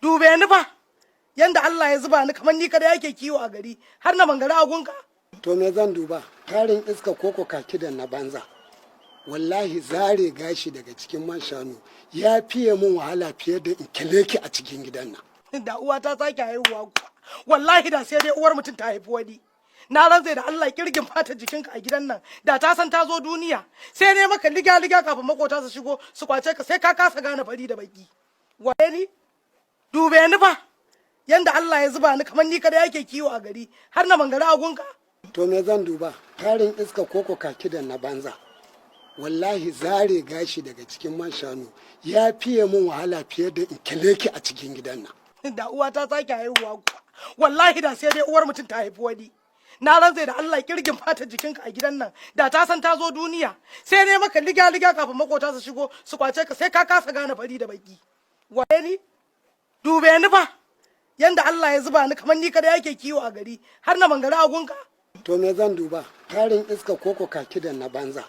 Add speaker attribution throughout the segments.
Speaker 1: Dube ni fa, yanda Allah ya zuba ni kamar ni kada yake kiwo a gari, har na mangara a gunka.
Speaker 2: To me zan duba? Tarin iska koko kaki da na banza. Wallahi zare gashi daga cikin man shanu ya fiye mun wahala fiye da in ki a cikin gidan nan.
Speaker 1: Da uwa ta sake haihuwa kuwa, wallahi da sai dai uwar mutum ta haifi wani. Na rantse da Allah kirgin fata jikinka a gidan nan, da ta san ta zo duniya, sai ne maka liga kafin makota su shigo su kwace ka sai ka kasa gane fari da baki. Waye ni? Dube ni fa, yanda Allah ya zuba ni kamar ni kada yake kiwo a gari, har na mangara a gunka.
Speaker 2: To me zan duba? Tarin iska koko kaki da na banza. Wallahi zare gashi daga cikin man shanu ya fiye mun wahala fiye da in ki a cikin gidan nan.
Speaker 1: Da uwa ta sake haihuwa kuwa, wallahi da sai dai uwar mutum ta haifi wani. Na rantse da Allah kirgin fata jikinka a gidan nan, da ta san ta zo duniya, sai ne maka liga kafin makota su shigo su kwace ka sai ka kasa gane fari da baki. Waye ni? Dube ni fa, yanda Allah ya zuba ni kamar ni kada yake kiwo a gari, har na mangara a gunka.
Speaker 2: To me zan duba? Tarin iska koko kaki da na banza.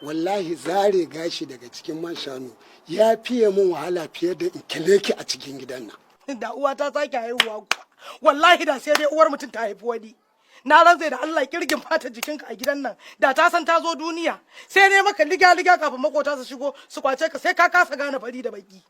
Speaker 2: Wallahi zare gashi daga cikin man shanu ya fiye mun wahala fiye da in ki a cikin gidan nan.
Speaker 1: Da uwa ta sake haihuwa kuwa, wallahi da sai dai uwar mutum ta haifi wani. Na rantse da Allah kirgin fata jikinka a gidan nan, da ta san ta zo duniya, sai ne maka liga kafin makota su shigo su kwace ka sai ka kasa gane fari da baki.